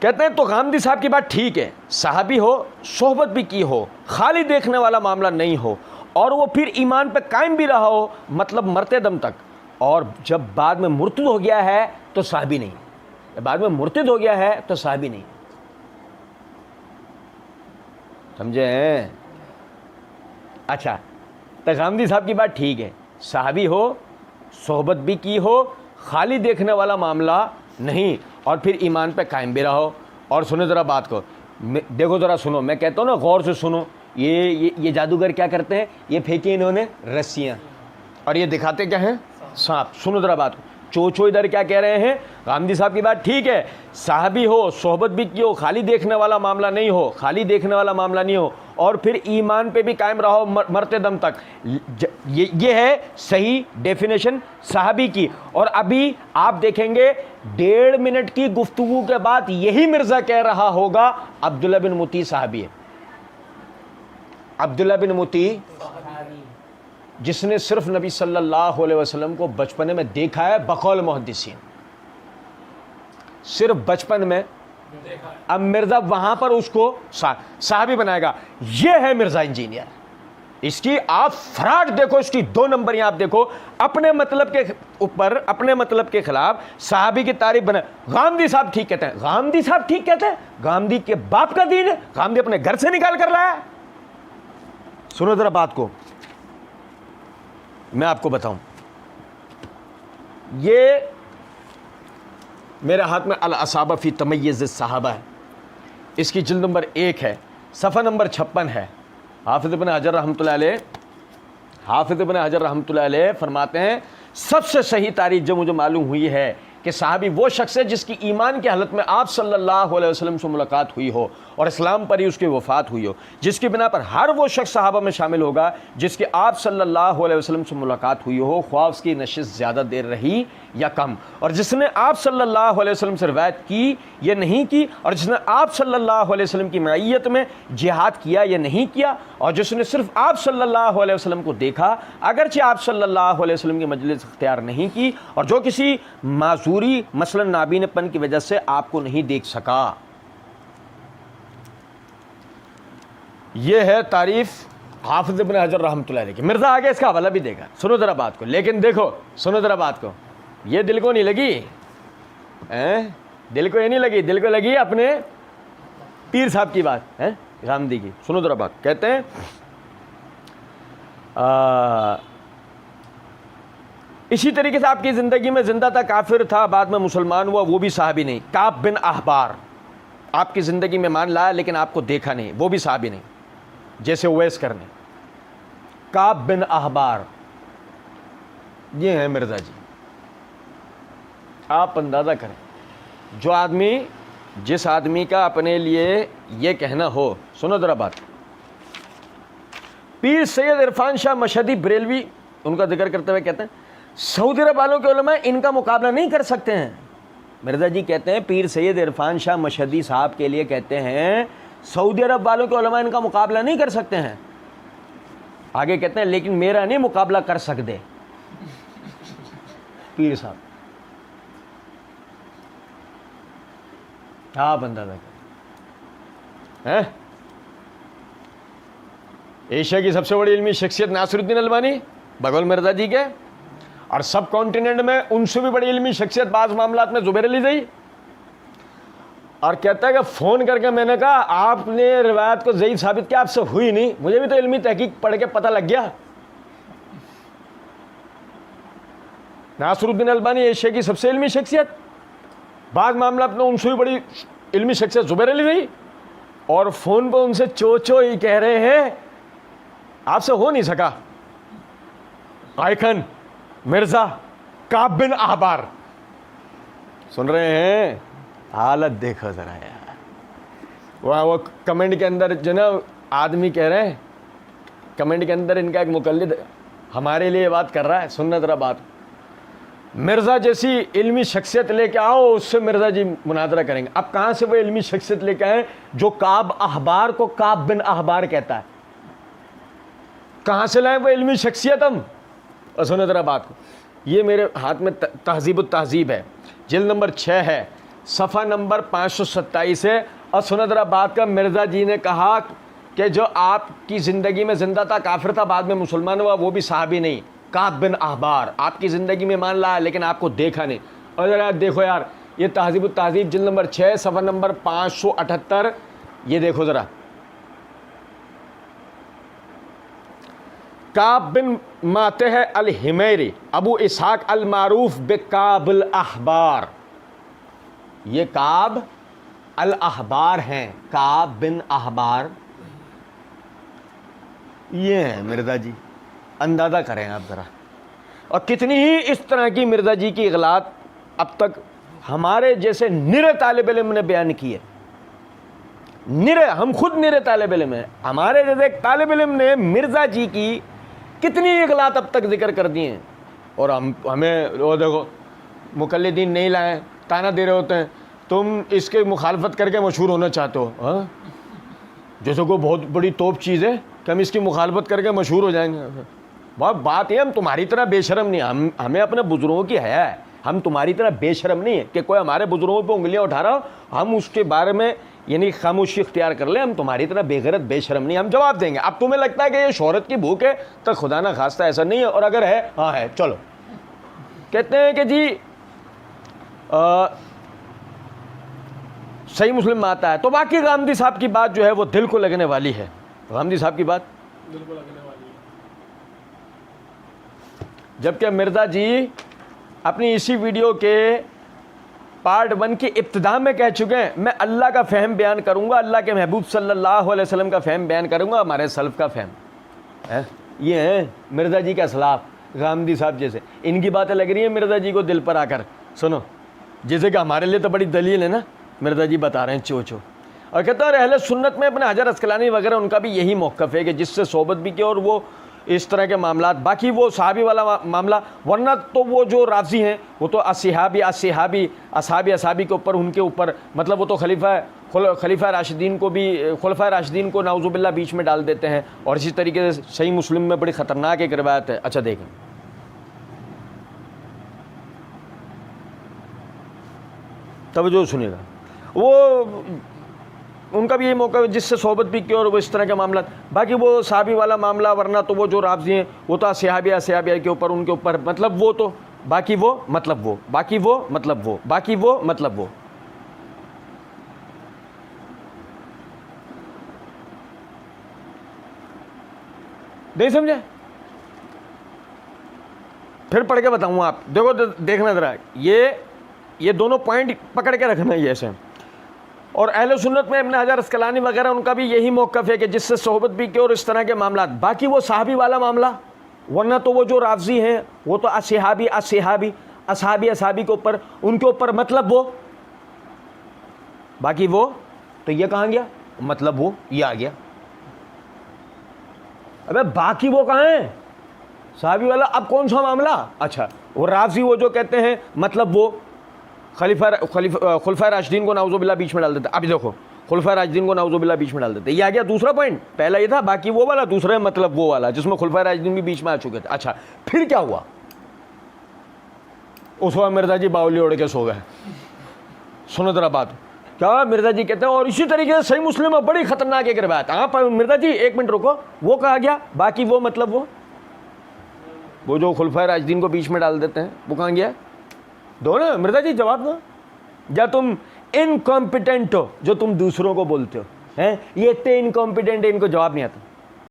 कहते हैं तो गांधी साहब की बात ठीक है, साहबी हो, सोहबत भी की हो, खाली देखने वाला मामला नहीं हो, और वो फिर ईमान पे कायम भी रहा हो, मतलब मरते दम तक, और जब बाद में मुर्तद हो गया है तो साहबी नहीं, बाद में मुर्तद हो गया है तो साहबी नहीं। समझे हैं? अच्छा, तो गांधी साहब की बात ठीक है, साहबी हो, सोहबत भी की हो, खाली देखने वाला मामला नहीं, और फिर ईमान पे कायम भी रहो। और सुनो ज़रा बात को, देखो ज़रा सुनो, मैं कहता हूँ ना गौर से सुनो। ये जादूगर क्या करते हैं, ये फेंकी इन्होंने रस्सियाँ और ये दिखाते क्या हैं, सांप। सुनो ज़रा बात को, चोचो इधर क्या कह रहे हैं, गांधी साहब की बात ठीक है, साहबी हो, सोहबत भी की हो, खाली देखने वाला मामला नहीं हो, खाली देखने वाला मामला नहीं हो, और फिर ईमान पे भी कायम रहो मरते दम तक। ये है सही डेफिनेशन साहबी की। और अभी आप देखेंगे 1.5 मिनट की गुफ्तगू के बाद यही मिर्जा कह रहा होगा अब्दुल्ला बिन मुती साहबी है। अब्दुल्ला बिन मुती जिसने सिर्फ नबी सल्लल्लाहु अलैहि वसल्लम को बचपन में देखा है, बकौल मुहद्दिसीन, सिर्फ बचपन में। अब मिर्जा वहां पर उसको साहबी बनाएगा। यह है मिर्जा इंजीनियर। इसकी आप फ्रॉड देखो, इसकी 2 नंबर आप देखो, अपने मतलब के ऊपर, अपने मतलब के खिलाफ साहबी की तारीफ बना। गांधी साहब ठीक कहते हैं, गांधी साहब ठीक कहते हैं, गांधी के बाप का दीन है, गांधी अपने घर से निकाल कर लाया। सुनो जरा बात को, मैं आपको बताऊं, ये मेरे हाथ में अल असाबा फी तमय्युज़ सहाबा है, इसकी जिल्द नंबर 1 है, सफ़ा नंबर 56 है। हाफिज़ इब्न हजर रहमतुल्लाह अलैह फरमाते हैं, सबसे सही तारीफ जो मुझे मालूम हुई है कि साहबी वो शख्स है जिसकी ईमान की हालत में आप सल्लल्लाहु अलैहि वसल्लम से मुलाकात हुई हो और इस्लाम पर ही उसकी वफ़ात हुई हो, जिसकी बिना पर हर वो शख्स सहाबा में शामिल होगा जिसकी आप सल्लल्लाहु अलैहि वसल्लम से मुलाकात हुई हो, ख्वाह उसकी नशिस्त ज़्यादा देर रही या कम, और जिसने आप सल्लल्लाहु अलैहि वसल्लम से रिवायत की या नहीं की, और जिसने आप सल्लल्लाहु अलैहि वसल्लम की मईयत में जिहाद किया या नहीं किया, और जिसने सिर्फ आप सल्लल्लाहु अलैहि वसल्लम को देखा अगरचे आप सल्लल्लाहु अलैहि वसल्लम की मजलिस इख्तियार नहीं की, और जो किसी माजूरी मसलन नाबीनपन की वजह से आपको नहीं देख सका। यह है तारीफ हाफिज़ इब्न हजर रहमतुल्लाह अलैह की। मिर्ज़ा आगे इसका हवाला भी देगा, सुनो ज़रा बात को। लेकिन देखो, सुनो ज़रा बात को, ये दिल को नहीं लगी, दिल को ये नहीं लगी, दिल को लगी अपने पीर साहब की बात है, गांधी की। सुनो ज़रा बात, कहते हैं इसी तरीके से आपकी ज़िंदगी में ज़िंदा था, काफिर था, बाद में मुसलमान हुआ, वो भी साहबी नहीं। काब बिन अहबार आपकी ज़िंदगी में मान लाया लेकिन आपको देखा नहीं, वो भी साहबी नहीं, जैसे उवैस करने। काब बिन अहबार ये है मिर्ज़ा जी। आप अंदाज़ा करें, जो आदमी, जिस आदमी का अपने लिए ये कहना हो, सुनो ज़रा बात, पीर सैयद इरफान शाह मशहदी बरेलवी उनका जिक्र करते हुए कहते हैं सऊदी अरब वालों के उलमा इनका मुकाबला नहीं कर सकते हैं। मिर्ज़ा जी कहते हैं पीर सैयद इरफान शाह मशहदी साहब के लिए कहते हैं सऊदी अरब वालों के उलमा इनका मुकाबला नहीं कर सकते हैं। आगे कहते हैं लेकिन मेरा नहीं मुकाबला कर सकते पीर साहब। हाँ बंदा है। एशिया की सबसे बड़ी इल्मी शख्सियत नासिरुद्दीन अलबानी बगौल मिर्ज़ा जी के, और सब कॉन्टिनेंट में उनसे भी बड़ी इल्मी शख्सियत बाज़ मामलात में ज़ुबैर अली ज़ई। और कहता है कि फ़ोन करके मैंने कहा आपने रिवायत को ज़ईफ़ साबित किया, आपसे हुई नहीं, मुझे भी तो इल्मी तहकीक पढ़ के पता लग गया। नासिरुद्दीन अलबानी एशिया की सबसे इल्मी शख्सियत, बाज़ मामलात में उनसे भी बड़ी इल्मी शख्सियत ज़ुबैर अली ज़ई, और फ़ोन पर उनसे चो ही कह रहे हैं आपसे हो नहीं सका। आइकन मिर्ज़ा काब बिन अहबार, सुन रहे हैं? हालत देखो ज़रा यार। वो कमेंट के अंदर जो ना आदमी कह रहे हैं, कमेंट के अंदर इनका एक मुकल्लिद हमारे लिए बात कर रहा है, सुनना ज़रा बात। मिर्ज़ा जैसी इल्मी शख्सियत लेके आओ, उससे मिर्ज़ा जी मुनाजरा करेंगे। अब कहाँ से वो इल्मी शख्सियत लेके आए जो काब अहबार को काब बिन अहबार कहता है? कहाँ से लाए वो इल्मी शख्सियत हम? और सुनो ज़रा बात को, ये मेरे हाथ में तहज़ीब है, जिल्द नंबर 6 है, सफ़ा नंबर 527 है। और सुनदरा बात का, मिर्ज़ा जी ने कहा कि जो आपकी ज़िंदगी में ज़िंदा था, काफिर था, बाद में मुसलमान हुआ, वो भी सहाबी नहीं, काब बिन अहबार, आपकी ज़िंदगी में मान लाया लेकिन आपको देखा नहीं। और यार देखो यार, ये तहज़ीब तहज़ीब जिल्द नंबर 6 सफ़ा नंबर 578, ये देखो ज़रा, काब बिन माते है अल हिमैरी अबू इसहाक अल मारूफ बे काबुल अहबार, ये काब अल अहबार हैं, काब बिन अहबार ये हैं मिर्ज़ा जी। अंदाज़ा करें आप ज़रा, और कितनी ही इस तरह की मिर्ज़ा जी की इग़लात अब तक हमारे जैसे निरे तालिब इल्म ने बयान की है। निरे, हम खुद निरे तालिब इल्म हैं, हमारे जैसे तालिब इल्म ने मिर्ज़ा जी की कितनी इग़लात अब तक जिक्र कर दिए हैं। और हमें वो देखो मुक़ल्लिदीन नहीं लाए, ताना दे रहे होते हैं, तुम इसके मुखालफत करके मशहूर होना चाहते हो। हाँ, जैसे कोई बहुत बड़ी तोप चीज़ है कि हम इसकी मुखालफत करके मशहूर हो जाएंगे। बात है, हम तुम्हारी तरह बेशरम नहीं, हमें अपने बुजुर्गों की हया है, हम तुम्हारी तरह बेशरम नहीं है कि कोई हमारे बुजुर्गों पे उंगलियां उठा रहा हो, हम उसके बारे में यानी खामोशी इख्तियार कर ले। हम तुम्हारी तरह बेगैरत बेशरम नहीं, हम जवाब देंगे। अब तुम्हें लगता है कि ये शोहरत की भूख है, तो खुदा ना खास्ता ऐसा नहीं है, और अगर है, हाँ है, चलो। कहते हैं कि जी सही मुस्लिम में आता है। तो बाकी गांधी साहब की बात जो है वो दिल को लगने वाली है। गांधी साहब की बात दिल को लगने वाली है, जबकि मिर्ज़ा जी अपनी इसी वीडियो के पार्ट 1 की इब्तिदा में कह चुके हैं, मैं अल्लाह का फ़हम बयान करूँगा, अल्लाह के महबूब सल्लल्लाहु अलैहि वसल्लम का फ़हम बयान करूँगा, हमारे सल्फ़ का फ़हम है। ये हैं मिर्ज़ा जी के असलाफ, गांधी साहब जैसे। इनकी बातें लग रही हैं मिर्ज़ा जी को दिल पर आकर। सुनो, जैसे कि हमारे लिए तो बड़ी दलील है ना, मिर्ज़ा जी बता रहे हैं चो चो। और कहता है अहले सुन्नत में अपने हजर अस्कलानी वगैरह उनका भी यही मौक़िफ़ है कि जिससे सोबत भी की, और वो इस तरह के मामलात, बाकी वो सहाबी वाला मामला, वरना तो वो जो राज़ी हैं वो तो असहाबी असहाबी के ऊपर, उनके ऊपर, मतलब वो तो खलीफा राशिदीन को भी, खुलफा राशिदीन को नाउज़ुबिल्लाह बीच में डाल देते हैं। और इसी तरीके से सही मुस्लिम में बड़ी ख़तरनाक एक रिवायत है। अच्छा देखें, तवज्जो सुनिएगा, वो उनका भी ये मौका है जिससे सोबत भी की और वो इस तरह के मामला, बाकी वो सहाबी वाला मामला, वरना तो वो जो राज़ी हैं वो तो सहाबिया के ऊपर, उनके ऊपर, मतलब वो तो बाकी वो मतलब वो, बाकी वो मतलब वो, बाकी वो मतलब वो। नहीं समझे? फिर पढ़ के बताऊंगा, आप देखो, देखना जरा, ये दोनों पॉइंट पकड़ के रखना ही ऐसे। और अहले सुन्नत में इब्न हजर अस्कलानी वगैरह उनका भी यही मौक़िफ़ है कि जिससे सोहबत भी की और इस तरह के मामला, बाकी वो सहाबी वाला मामला, वरना तो वो जो राज़ी हैं वो तो असहाबी असहाबी के ऊपर, उनके ऊपर मतलब वो, बाकी वो, तो ये कहाँ गया मतलब वो, ये आ गया। अबे बाकी वो कहाँ है, सहाबी वाला, अब कौन सा मामला? अच्छा, वो राज़ी, वो जो कहते हैं मतलब वो खुलफा राशिदीन को नाउज़ुबिल्लाह बीच में डाल देते। अभी देखो, खुलफा राशिदीन को नाउज़ुबिल्लाह बीच में डाल देते। ये आ गया दूसरा पॉइंट। पहला ये था बाकी वो वाला, दूसरा है मतलब वो वाला, जिसमें खुलफा राशिदीन भी बीच में आ चुके थे। अच्छा, फिर क्या हुआ? उस वक्त मिर्ज़ा जी बावली ओढ़ के सो गए। सुनो जरा बात, क्या मिर्ज़ा जी कहते हैं, और इसी तरीके से सही मुस्लिम में बड़ी खतरनाक एक रिवायत। हाँ पर मिर्ज़ा जी एक मिनट रुको, वो कहा गया बाकी वो मतलब वो जो खुलफा राशिदीन को बीच में डाल देते हैं, वो कहाँ गया? दो ना मिर्ज़ा जी जवाब दो। या तुम इनकॉम्पिटेंट हो जो तुम दूसरों को बोलते हो, हैं ये इतने इनकॉम्पिटेंट है, इनको जवाब नहीं आता।